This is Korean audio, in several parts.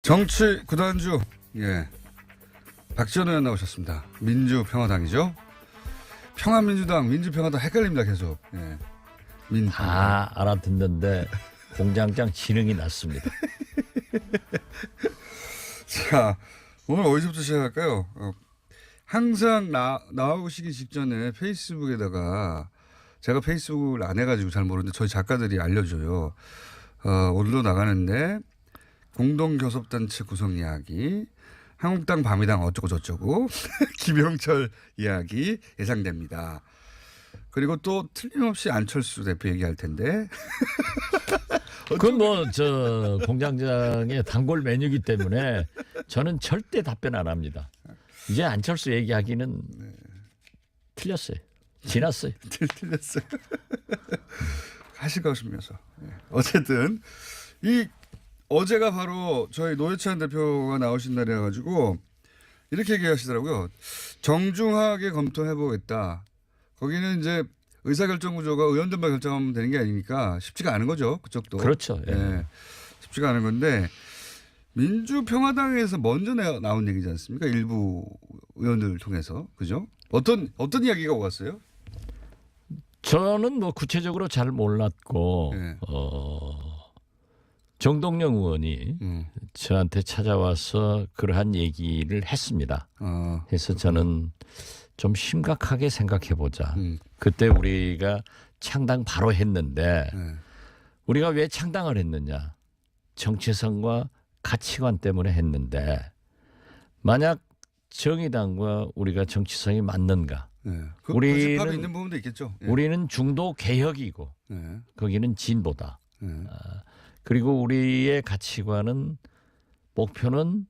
정치 구단주, 예. 박지원 의원 나오셨습니다. 민주평화당이죠. 평화민주당, 민주평화당 헷갈립니다, 계속. 예. 다 알아듣는데 공장장 지능이 낮습니다. 자, 오늘 어디서부터 시작할까요? 항상 나오시기 직전에 페이스북에다가 제가 페이스북을 안 해가지고 잘 모르는데 저희 작가들이 알려줘요. 오늘도 나가는데 공동교섭단체 구성 이야기, 한국당 바미당 어쩌고 저쩌고 김영철 이야기 예상됩니다. 그리고 또 틀림없이 안철수 대표 얘기할 텐데. 그건 뭐 저 공장장의 단골 메뉴이기 때문에 저는 절대 답변 안 합니다. 이제 안철수 얘기하기는 틀렸어요. 지났어요. 틀렸어요. 하실 것이면서. 어쨌든 어제가 바로 저희 노회찬 대표가 나오신 날이라 가지고 이렇게 얘기하시더라고요. 정중하게 검토해보겠다. 거기는 이제 의사결정 구조가 의원들만 결정하면 되는 게 아니니까 쉽지가 않은 거죠. 그쪽도. 그렇죠. 예. 네. 쉽지가 않은 건데 민주평화당에서 먼저 나온 얘기지 않습니까? 일부 의원들을 통해서. 그죠? 어떤 이야기가 오갔어요? 저는 뭐 구체적으로 잘 몰랐고 네. 정동영 의원이 저한테 찾아와서 그러한 얘기를 했습니다. 그래서 저는 좀 심각하게 생각해보자. 그때 우리가 창당 바로 했는데 우리가 왜 창당을 했느냐. 정체성과 가치관 때문에 했는데 만약 정의당과 우리가 정치성이 맞는가. 우리는 고집합이 있는 부분도 있겠죠. 예. 우리는 중도 개혁이고 거기는 진보다. 그리고 우리의 가치관은 목표는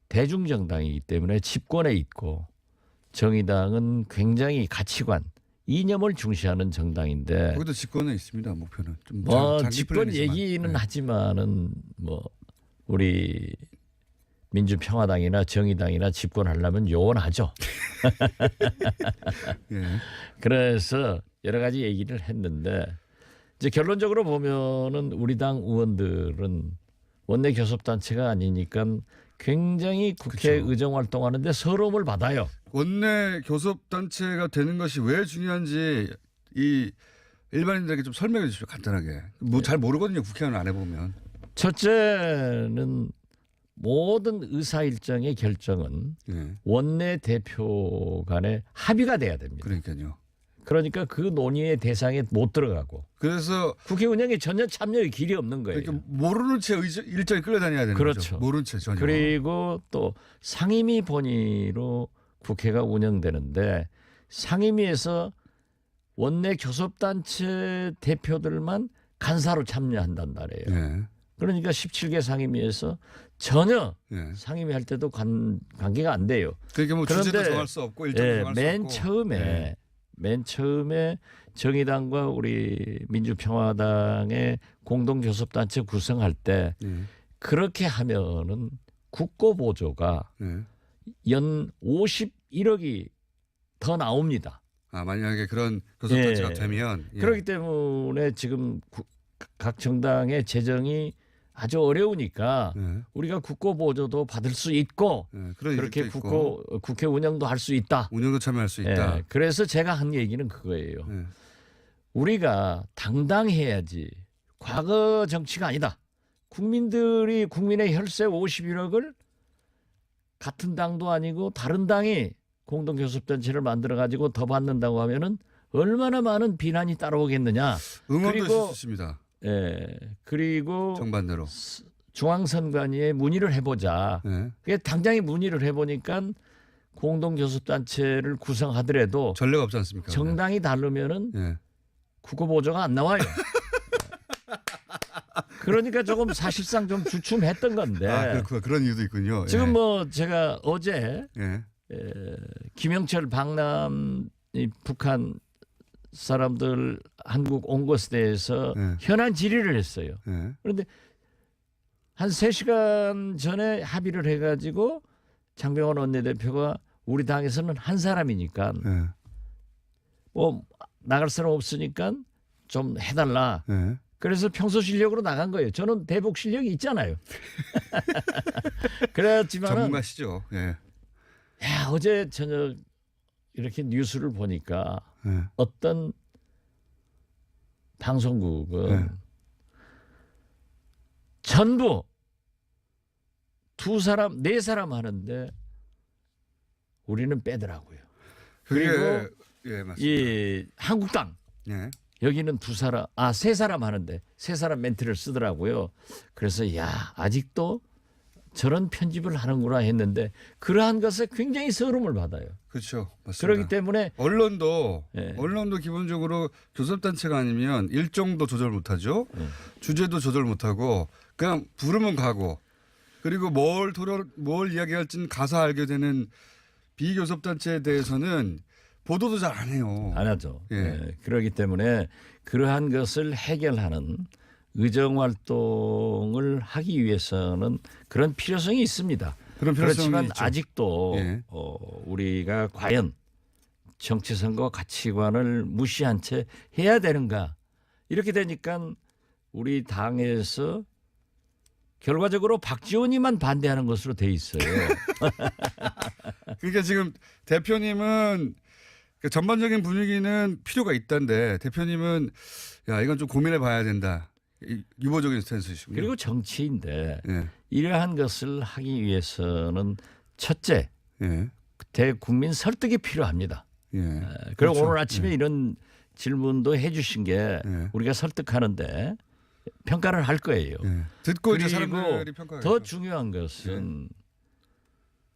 대중정당이기 때문에 집권에 있고 정의당은 굉장히 가치관, 이념을 중시하는 정당인데 거기도 집권에 있습니다. 목표는. 좀 집권 얘기는 하지만은 뭐 우리 민주평화당이나 정의당이나 집권하려면 요원하죠. 예. 그래서 여러 가지 얘기를 했는데 이제 결론적으로 보면은 우리 당 의원들은 원내 교섭단체가 아니니까 굉장히 국회 그쵸. 의정 활동하는데 서러움을 받아요. 원내 교섭단체가 되는 것이 왜 중요한지 이 일반인들에게 좀 설명해 주십시오. 간단하게. 잘 모르거든요. 국회의원 안 해보면. 첫째는 모든 의사 일정의 결정은 예. 원내 대표 간에 합의가 돼야 됩니다. 그러니까요. 그러니까 그 논의의 대상에 못 들어가고 그래서 국회 운영에 전혀 참여의 길이 없는 거예요. 그러니까 모르는 채 일정에 끌려다녀야 되는 그렇죠. 거죠. 모르는 채 전혀. 그리고 또 상임위 본위로 국회가 운영되는데 상임위에서 원내 교섭단체 대표들만 간사로 참여한단 말이에요. 예. 그러니까 17개 상임위에서 전혀 예. 상임위 할 때도 관계가 안 돼요. 그러니까 뭐 주제도 정할 수 없고 일정도 정할 수 없고. 맨 처음에 정의당과 우리 민주평화당의 공동교섭단체 구성할 때 그렇게 하면은 국고보조가 연 51억이 더 나옵니다. 만약에 그런 교섭단체가 되면. 그렇기 때문에 지금 각 정당의 재정이 아주 어려우니까 우리가 국고보조도 받을 수 있고 그렇게 국회 운영도 할 수 있다. 운영도 참여할 수 있다. 그래서 제가 한 얘기는 그거예요. 우리가 당당해야지. 과거 정치가 아니다. 국민들이 국민의 혈세 51억을 같은 당도 아니고 다른 당이 공동교섭단체를 만들어가지고 더 받는다고 하면은 얼마나 많은 비난이 따라오겠느냐. 응원도 있을 수 있습니다. 그리고 정반대로 중앙선관위에 문의를 해보자. 그게 당장에 문의를 해보니까 공동교섭단체를 구성하더라도 전례가 없지 않습니까? 정당이 다르면은 국고보조가 안 나와요. 그러니까 조금 사실상 좀 주춤했던 건데. 그렇구나. 그런 이유도 있군요. 지금 뭐 제가 어제 김영철 방남 북한 사람들 한국 온 것에 대해서 현안 질의를 했어요. 그런데 한 3시간 전에 합의를 해가지고 장병원 원내대표가 우리 당에서는 한 사람이니까 뭐 나갈 사람 없으니까 좀 해달라. 그래서 평소 실력으로 나간 거예요. 저는 대북 실력이 있잖아요. 그렇지만 전문가시죠. 예. 야, 어제 저녁 이렇게 뉴스를 보니까 예. 어떤 방송국은 예. 전부 두 사람, 네 사람 하는데 우리는 빼더라고요. 그게 그리고 예, 맞습니다. 이 한국당 예. 여기는 두 사람, 세 사람 하는데 세 사람 멘트를 쓰더라고요. 그래서 야, 아직도 저런 편집을 하는구나 했는데 그러한 것에 굉장히 서름을 받아요. 그렇죠. 맞습니다. 그렇기 때문에 언론도 예. 언론도 기본적으로 교섭단체가 아니면 일정도 조절 못하죠. 주제도 조절 못하고 그냥 부르면 가고 그리고 뭘 이야기할지는 가서 알게 되는 비교섭단체에 대해서는 보도도 잘 안 해요. 안 하죠. 예. 예. 그렇기 때문에 그러한 것을 해결하는 의정 활동을 하기 위해서는 그런 필요성이 있습니다. 그런 필요성이 그렇지만 있죠. 아직도 예. 우리가 과연 정치선거 가치관을 무시한 채 해야 되는가 이렇게 되니까 우리 당에서 결과적으로 박지원이만 반대하는 것으로 돼 있어요. 그러니까 지금 대표님은 그 전반적인 분위기는 필요가 있다는데 대표님은 야 이건 좀 고민해 봐야 된다. 유보적인 스탠스이시군요. 그리고 정치인데 예. 이러한 것을 하기 위해서는 첫째 예. 대국민 설득이 필요합니다. 예. 그리고 그렇죠. 오늘 아침에 이런 질문도 해주신 게 예. 우리가 설득하는데 평가를 할 거예요. 예. 듣고 이제 그리고 사람들이 평가하겠죠. 더 중요한 것은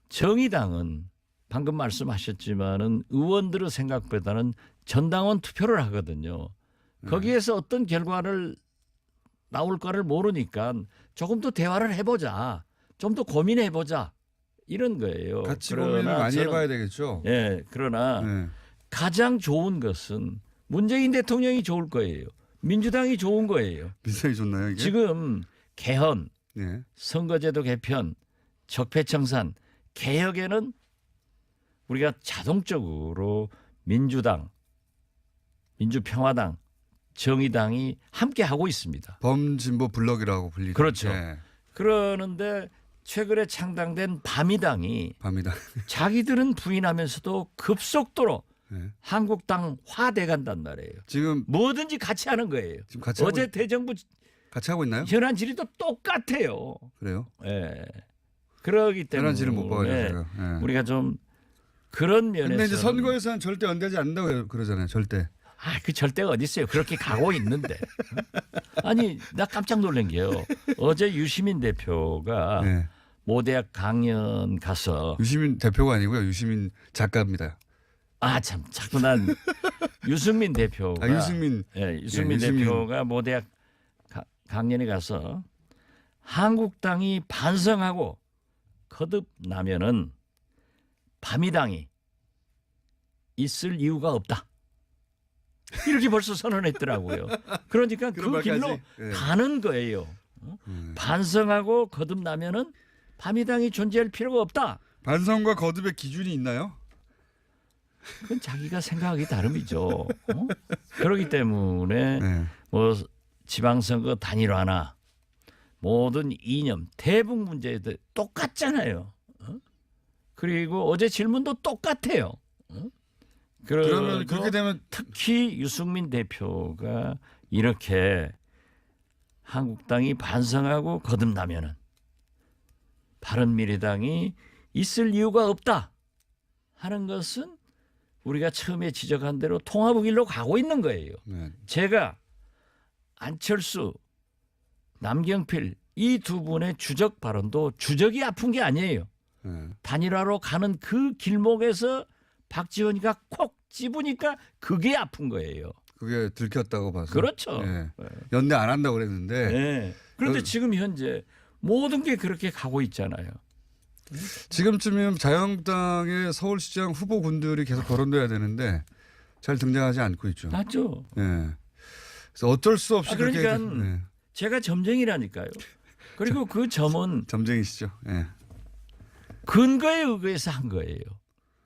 정의당은 방금 말씀하셨지만은 의원들의 생각보다는 전당원 투표를 하거든요. 거기에서 어떤 결과를 나올 거를 모르니까 조금 더 대화를 해보자, 좀 더 고민해보자 이런 거예요. 같이 그러나 고민을 많이 저는- 해봐야 되겠죠. 예, 그러나 예. 가장 좋은 것은 문재인 대통령이 좋을 거예요. 민주당이 좋은 거예요. 민생이 좋나요 이게? 지금 개헌, 예. 선거제도 개편, 적폐청산, 개혁에는 우리가 자동적으로 민주당, 민주평화당, 정의당이 함께 하고 있습니다. 범진보 블럭이라고 불리죠. 그렇죠. 예. 그러는데 최근에 창당된 바미당이 밤이다. 자기들은 부인하면서도 급속도로 예. 한국당화 돼간단 말이에요. 지금 뭐든지 같이 하는 거예요. 지금 같이 어제 하고, 대정부 같이 하고 있나요? 현안 질의도 똑같아요. 그래요? 예. 그러기 때문에 현안 질의 못 봐가지고 제가. 예. 우리가 좀 그런 면에서 근데 이제 선거에서는 절대 연대하지 않는다고 그러잖아요. 절대. 그 절대가 어디 있어요. 그렇게 가고 있는데. 아니 나 깜짝 놀란 게요. 어제 유시민 대표가 예. 모대학 강연 가서 유시민 대표가 아니고요. 유시민 작가입니다. 참 자꾸 난 유승민 대표가 유승민. 유승민 예, 유승민. 대표가 모대학 강연에 가서 한국당이 반성하고 거듭나면은 바미당이 있을 이유가 없다. 이렇게 벌써 선언했더라고요. 그러니까 그런 그 길로 말까지? 예. 가는 거예요. 반성하고 거듭나면은 바미당이 존재할 필요가 없다. 반성과 거듭의 기준이 있나요? 그건 자기가 생각하기 나름이죠. 그렇기 때문에 네. 뭐 지방선거 단일화나 모든 이념 대북 문제도 똑같잖아요. 그리고 어제 질문도 똑같아요. 그러면 그렇게 되면 특히 유승민 대표가 이렇게 한국당이 반성하고 거듭나면은 바른미래당이 있을 이유가 없다 하는 것은 우리가 처음에 지적한 대로 통합의 길로 가고 있는 거예요. 네. 제가 안철수, 남경필 이 두 분의 주적 발언도 주적이 아픈 게 아니에요. 네. 단일화로 가는 그 길목에서 박지원이가 콕 집으니까 그게 아픈 거예요. 그게 들켰다고 봐서. 그렇죠. 네. 연대 안 한다고 그랬는데 네. 그런데 어, 지금 현재 모든 게 그렇게 가고 있잖아요. 지금쯤이면 자유한국당의 서울시장 후보군들이 계속 거론돼야 되는데 잘 등장하지 않고 있죠. 맞죠? 네. 그래서 어쩔 수 없이 그러니까 그렇게 네. 제가 점쟁이라니까요. 그리고 그 점은 점쟁이시죠. 네. 근거에 의해서 한 거예요.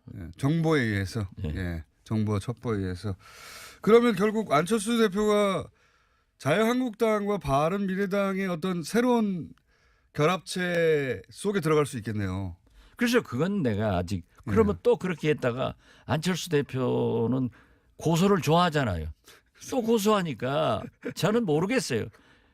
네. 정보에 의해서, 네. 예. 정보와 첩보에 의해서. 그러면 결국 안철수 대표가 자유한국당과 바른미래당의 어떤 새로운 결합체 속에 들어갈 수 있겠네요. 그래서 그건 내가 아직 그러면 또 그렇게 했다가 안철수 대표는 고소를 좋아하잖아요. 또 고소하니까 저는 모르겠어요.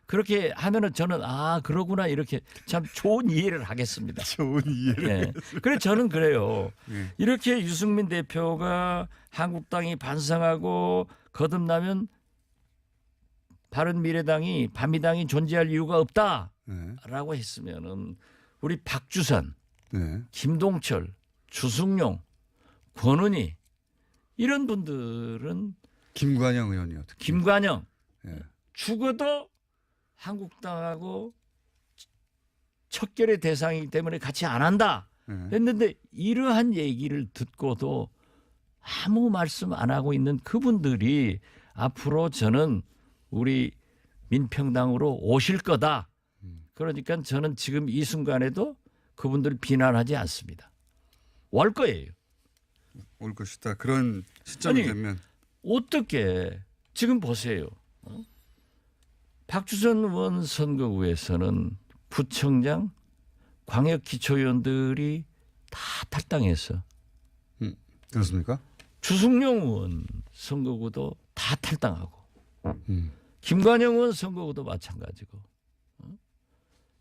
그렇게 하면은 저는 아 그러구나 이렇게 참 좋은 이해를 하겠습니다. 좋은 이해를. 예. 그래서 저는 그래요. 예. 이렇게 유승민 대표가 한국당이 반성하고 거듭나면 바른미래당이 반미당이 존재할 이유가 없다라고 네. 했으면은 우리 박주선, 네. 김동철, 주승용, 권은희 이런 분들은 김관영 의원이요. 특히. 김관영 예. 죽어도 한국당하고 척결의 대상이기 때문에 같이 안 한다 예. 했는데 이러한 얘기를 듣고도 아무 말씀 안 하고 있는 그분들이 앞으로 저는 우리 민평당으로 오실 거다. 그러니까 저는 지금 이 순간에도 그분들 비난하지 않습니다. 올 거예요. 올 것이다. 그런 시점이 아니, 되면. 어떻게 지금 보세요. 박주선 의원 선거구에서는 구청장, 광역기초위원들이 다 탈당했어. 그렇습니까? 주승용 의원 선거구도 다 탈당하고 음. 김관영 의원 선거구도 마찬가지고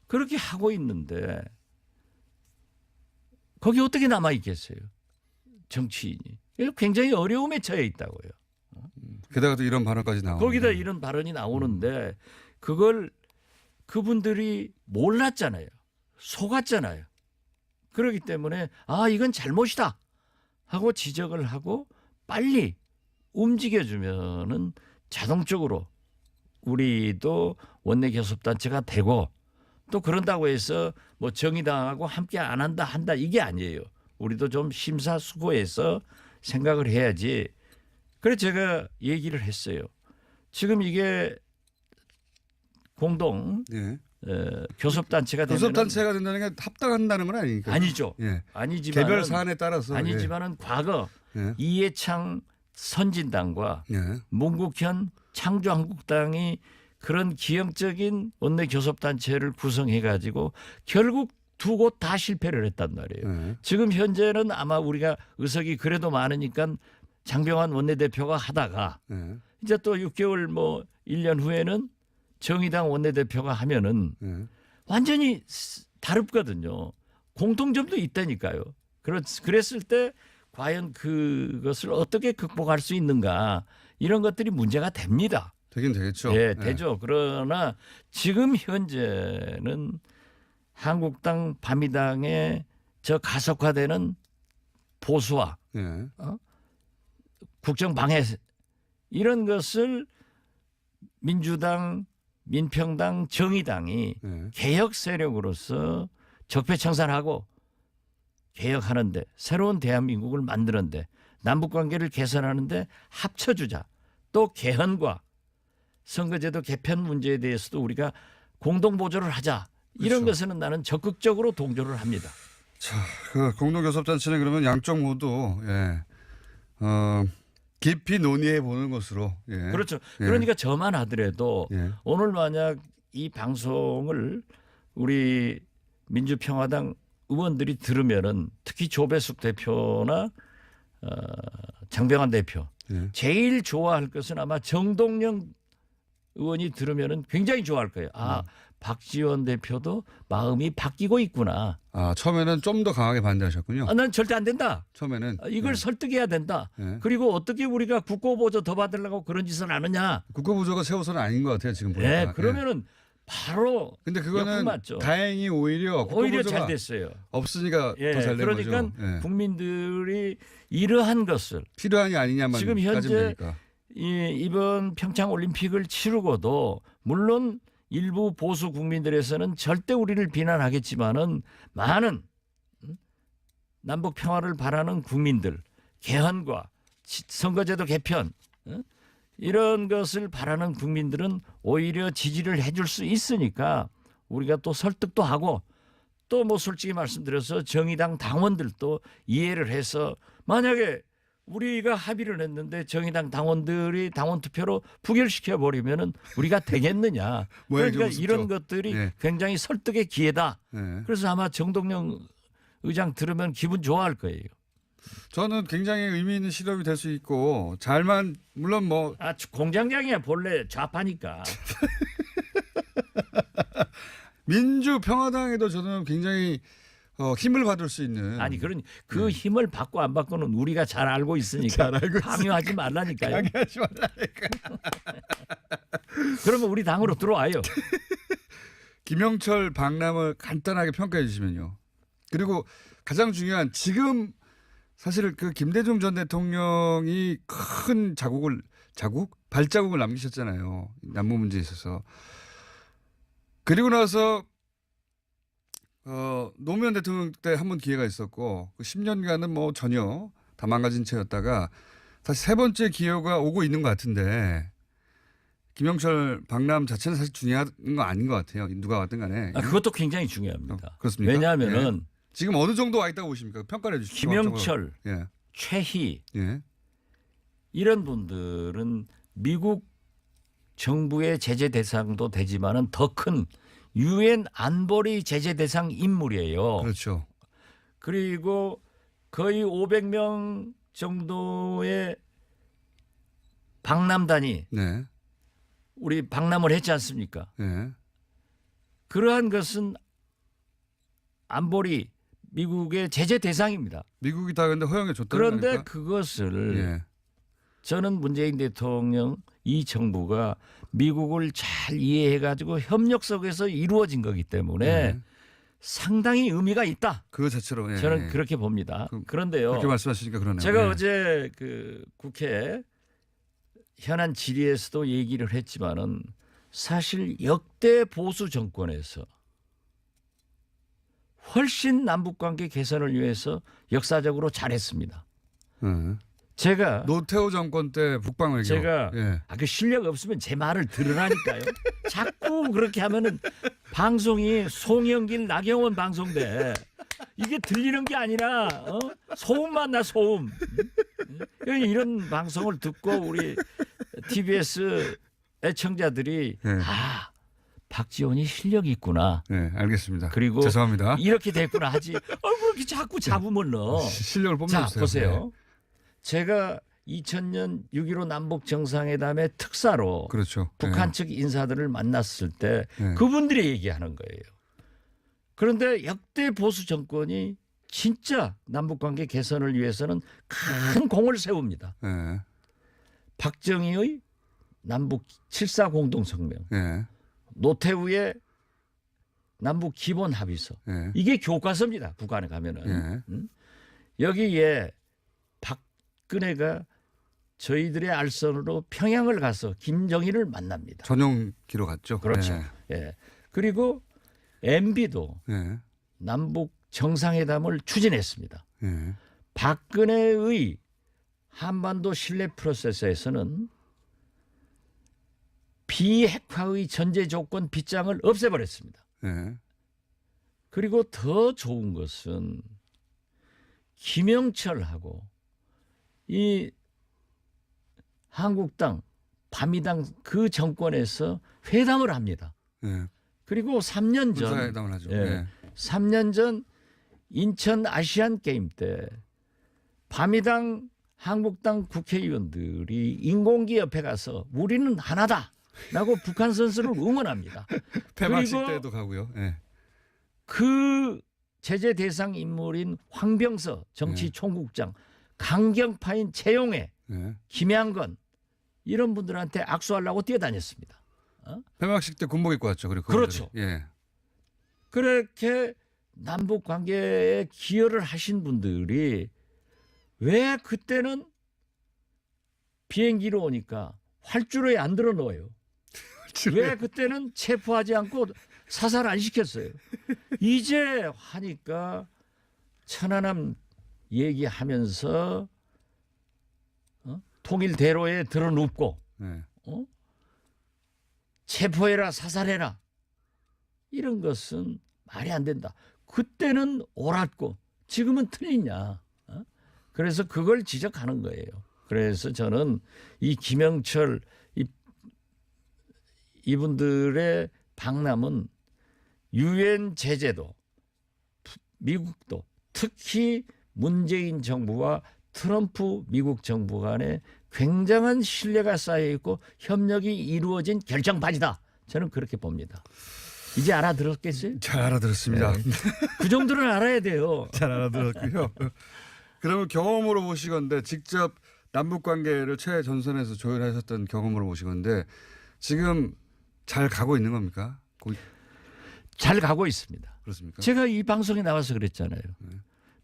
그렇게 하고 있는데 거기 어떻게 남아 있겠어요? 정치인이. 굉장히 어려움에 처해 있다고요. 게다가 또 이런 발언까지 나오고. 거기다 이런 발언이 나오는데 그걸 그분들이 몰랐잖아요. 속았잖아요. 그렇기 때문에 아 이건 잘못이다 하고 지적을 하고 빨리 움직여주면은 자동적으로 우리도 원내교섭단체가 되고 또 그런다고 해서 뭐 정의당하고 함께 안 한다 이게 아니에요. 우리도 좀 심사숙고해서 생각을 해야지. 그래서 제가 얘기를 했어요. 지금 이게 공동 예. 교섭단체가 되면 교섭단체가 된다는 게 합당한다는 건 아니니까. 아니죠. 예. 아니지만 개별 사안에 따라서. 아니지만은 과거 예. 이해창 선진당과 예. 문국현 창조한국당이 그런 기형적인 원내 교섭단체를 구성해 가지고 결국 두 곳 다 실패를 했단 말이에요. 예. 지금 현재는 아마 우리가 의석이 그래도 많으니까 장병환 원내대표가 하다가 예. 이제 또 6개월 뭐 1년 후에는 정의당 원내대표가 하면은 예. 완전히 다릅거든요. 공통점도 있다니까요. 그랬을 때 과연 그것을 어떻게 극복할 수 있는가 이런 것들이 문제가 됩니다. 되긴 되겠죠. 예, 되죠. 그러나 지금 현재는 한국당 바미당의 저 가속화되는 보수화, 예. 국정 방해 이런 것을 민주당, 민평당, 정의당이 예. 개혁 세력으로서 적폐청산하고 개혁하는데 새로운 대한민국을 만드는데 남북관계를 개선하는데 합쳐주자. 또 개헌과 선거제도 개편 문제에 대해서도 우리가 공동보조를 하자. 이런 그렇죠. 것에는 나는 적극적으로 동조를 합니다. 자, 그 공동교섭단체는 그러면 양쪽 모두 예. 깊이 논의해 보는 것으로. 예. 그렇죠. 예. 그러니까 저만 하더라도 예. 오늘 만약 이 방송을 우리 민주평화당 의원들이 들으면은 특히 조배숙 대표나 장병환 대표 예. 제일 좋아할 것은 아마 정동영 의원이 들으면은 굉장히 좋아할 거예요. 아, 박지원 대표도 마음이 바뀌고 있구나. 아, 처음에는 좀 더 강하게 반대하셨군요. 아, 난 절대 안 된다. 처음에는 이걸 예. 설득해야 된다. 예. 그리고 어떻게 우리가 국고보조 더 받으려고 그런 짓을 안 하냐. 국가부조가 새우선은 아닌 것 같아요 지금 보니까. 네, 그러면은 바로 근데 그거는 역풍 맞죠. 다행히 오히려 오히려 국가부조가 잘 됐어요. 없으니까 예, 더 잘 된 그러니까 거죠. 예. 국민들이 이러한 것을 필요하니 아니냐만 지금 현재 따지면 되니까. 이번 평창 올림픽을 치르고도 물론 일부 보수 국민들에서는 절대 우리를 비난하겠지만은 많은 남북 평화를 바라는 국민들, 개헌과 선거제도 개편 이런 것을 바라는 국민들은 오히려 지지를 해줄 수 있으니까 우리가 또 설득도 하고 또 뭐 솔직히 말씀드려서 정의당 당원들도 이해를 해서 만약에 우리가 합의를 했는데 정의당 당원들이 당원 투표로 부결시켜 버리면은 우리가 되겠느냐. 그러니까 모양이 좀 이런 우습죠. 것들이 예. 굉장히 설득의 기회다. 예. 그래서 아마 정동영 의장 들으면 기분 좋아할 거예요. 저는 굉장히 의미 있는 실험이 될 수 있고 잘만 물론 뭐 아, 공장장이야 본래 좌파니까. 민주평화당에도 저는 굉장히 힘을 받을 수 있는 아니 그런 그 힘을 받고 안 받고는 우리가 잘 알고 있으니까 강요하지 말라니까요. 강요하지 말라니까. 그러면 우리 당으로 들어와요. 김영철 박람을 간단하게 평가해 주시면요. 그리고 가장 중요한 지금 사실 그 김대중 전 대통령이 큰 발자국을 남기셨잖아요. 남북 문제에 있어서. 그리고 나서 노무현 대통령 때 한 번 기회가 있었고 그 10년간은 뭐 전혀 다 망가진 채였다가 다시 세 번째 기회가 오고 있는 것 같은데 김영철 박람 자체는 사실 중요한 거 아닌 것 같아요. 누가 왔든 간에. 그것도 굉장히 중요합니다. 그렇습니까? 왜냐하면은 예. 지금 어느 정도 와 있다고 보십니까? 평가를 해 주시죠. 김영철, 예. 최희 예. 이런 분들은 미국 정부의 제재 대상도 되지만은 더 큰 유엔 안보리 제재 대상 인물이에요. 그렇죠. 그리고 거의 500명 정도의 박람단이 네. 우리 박람을 했지 않습니까? 예. 그러한 것은 안보리 미국의 제재 대상입니다. 미국이 다 근데 허용해 줬다는 그런데 거니까. 그것을 예. 저는 문재인 대통령 이 정부가 미국을 잘 이해해 가지고 협력 속에서 이루어진 거기 때문에 예. 상당히 의미가 있다. 그거 자체로 예. 저는 예. 그렇게 봅니다. 그럼 그런데요. 그렇게 말씀하시니까 그러네요. 제가 예. 어제 그 국회 현안 질의에서도 얘기를 했지만은 사실 역대 보수 정권에서 훨씬 남북관계 개선을 위해서 역사적으로 잘했습니다. 예. 제가 노태우 정권 때 북방 외교. 제가 예. 그 실력 없으면 제 말을 들으라니까요. 자꾸 그렇게 하면은 방송이 송영길 나경원 방송돼. 이게 들리는 게 아니라 소음만 나 소음. 이런 방송을 듣고 우리 TBS 애청자들이 네. 아 박지원이 실력이 있구나. 네, 알겠습니다. 그리고 죄송합니다. 이렇게 됐구나 하지. 그렇게 자꾸 잡으면 넣어. 실력을 자 뽐내주세요. 보세요. 네. 제가 2000년 6.15 남북 정상회담의 특사로 그렇죠. 북한 네. 측 인사들을 만났을 때 네. 그분들이 얘기하는 거예요. 그런데 역대 보수 정권이 진짜 남북관계 개선을 위해서는 큰 공을 세웁니다. 네. 박정희의 남북 7.4 공동성명, 네. 노태우의 남북 기본 합의서. 네. 이게 교과서입니다. 북한에 가면은. 네. 여기에 박근혜가 저희들의 알선으로 평양을 가서 김정일을 만납니다. 전용기로 갔죠. 그렇죠. 네. 예. 그리고 MB도 네. 남북 정상회담을 추진했습니다. 네. 박근혜의 한반도 신뢰 프로세스에서는 비핵화의 전제 조건 빗장을 없애버렸습니다. 네. 그리고 더 좋은 것은 김영철하고 이 한국당, 바미당 그 정권에서 회담을 합니다. 네. 그리고 3년 전, 군사회담을 하죠. 예, 네. 3년 전 인천 아시안 게임 때 바미당, 한국당 국회의원들이 인공기 옆에 가서 우리는 하나다라고 북한 선수를 응원합니다. 폐막식 그리고 때도 가고요. 네. 그 제재 대상 인물인 황병서 정치총국장, 강경파인 최용해, 네. 김양건 이런 분들한테 악수하려고 뛰어다녔습니다. 폐막식 때 군복 입고 왔죠. 그리고 그렇죠. 그분들이. 예. 그렇게 남북 관계에 기여를 하신 분들이 왜 그때는 비행기로 오니까 활주로에 안 들어 넣어요? 왜 그때는 체포하지 않고 사살 안 시켰어요? 이제 하니까 천안함 얘기하면서 통일대로에 들어 눕고 네. 체포해라 사살해라 이런 것은 말이 안 된다. 그때는 옳았고 지금은 틀리냐. 그래서 그걸 지적하는 거예요. 그래서 저는 이 김영철 이분들의 방남은 유엔 제재도 미국도 특히 문재인 정부와 트럼프 미국 정부 간에 굉장한 신뢰가 쌓여 있고 협력이 이루어진 결정판이다. 저는 그렇게 봅니다. 이제 알아들었겠어요? 잘 알아들었습니다. 네. 그 정도는 알아야 돼요. 잘 알아들었고요. 그러면 경험으로 보시건데 직접 남북 관계를 최전선에서 조율하셨던 경험으로 보시건데 지금 잘 가고 있는 겁니까? 잘 가고 있습니다. 그렇습니까? 제가 이 방송에 나와서 그랬잖아요.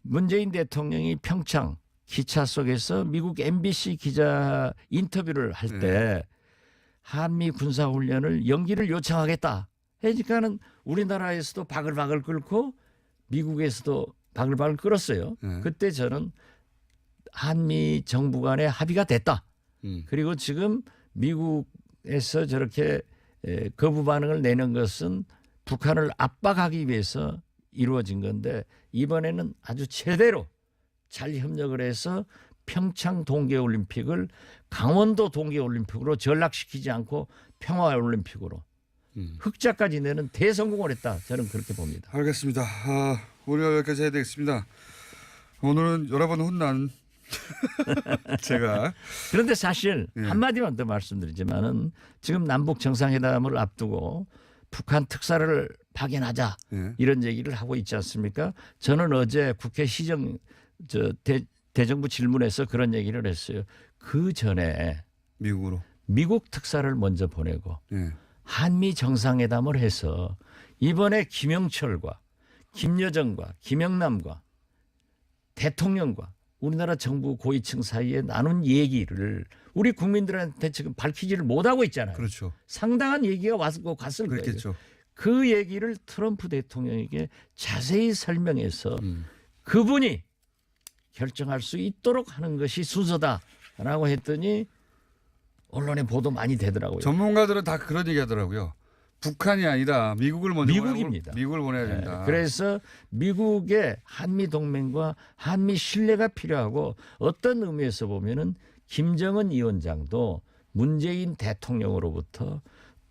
문재인 대통령이 평창 기차 속에서 미국 MBC 기자 인터뷰를 할 때 한미 군사훈련을 연기를 요청하겠다. 그러니까는 우리나라에서도 바글바글 끓고 미국에서도 바글바글 끓었어요. 그때 저는 한미 정부 간의 합의가 됐다. 그리고 지금 미국에서 저렇게 거부 반응을 내는 것은 북한을 압박하기 위해서 이루어진 건데 이번에는 아주 제대로 잘 협력을 해서 평창 동계올림픽을 강원도 동계올림픽으로 전락시키지 않고 평화올림픽으로 흑자까지 내는 대성공을 했다. 저는 그렇게 봅니다. 알겠습니다. 우리가 여기까지 해야 되겠습니다. 오늘은 여러 번 혼난 제가. 그런데 사실 한마디만 더 말씀드리지만은 지금 남북 정상회담을 앞두고 북한 특사를 파견하자 이런 얘기를 하고 있지 않습니까? 저는 어제 국회 대정부 질문에서 그런 얘기를 했어요. 그 전에 미국으로 미국 특사를 먼저 보내고 한미 정상회담을 해서 이번에 김영철과 김여정과 김영남과 대통령과 우리나라 정부 고위층 사이에 나눈 얘기를 우리 국민들한테 지금 밝히지를 못하고 있잖아요. 그렇죠. 상당한 얘기가 갔을 그렇겠죠. 거예요. 그 얘기를 트럼프 대통령에게 자세히 설명해서 그분이 결정할 수 있도록 하는 것이 순서다라고 했더니 언론에 보도 많이 되더라고요. 전문가들은 다 그런 얘기 하더라고요. 북한이 아니라 미국을 먼저 미국입니다. 미국을 보내야 된다. 그래서 미국의 한미 동맹과 한미 신뢰가 필요하고 어떤 의미에서 보면은 김정은 위원장도 문재인 대통령으로부터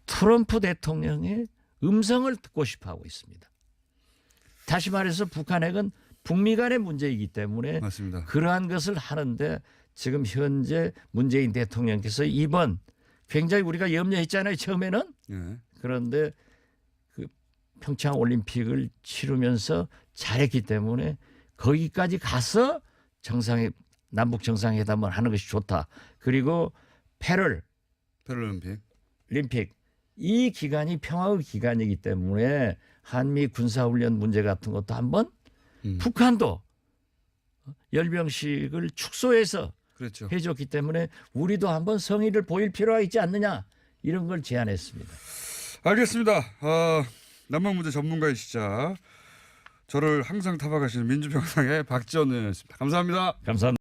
트럼프 대통령의 음성을 듣고 싶어 하고 있습니다. 다시 말해서 북한 핵은 북미 간의 문제이기 때문에 맞습니다. 그러한 것을 하는데 지금 현재 문재인 대통령께서 이번 굉장히 우리가 염려했잖아요. 처음에는. 그런데 그 평창 올림픽을 치르면서 잘했기 때문에 거기까지 가서 남북 정상회담을 하는 것이 좋다. 그리고 패럴림픽 이 기간이 평화의 기간이기 때문에 한미 군사훈련 문제 같은 것도 한번 북한도 열병식을 축소해서 그렇죠. 해줬기 때문에 우리도 한번 성의를 보일 필요가 있지 않느냐 이런 걸 제안했습니다. 알겠습니다. 남북 문제 전문가이시자 저를 항상 타박하시는 민주평상의 박지원 의원이었습니다. 감사합니다. 감사합니다.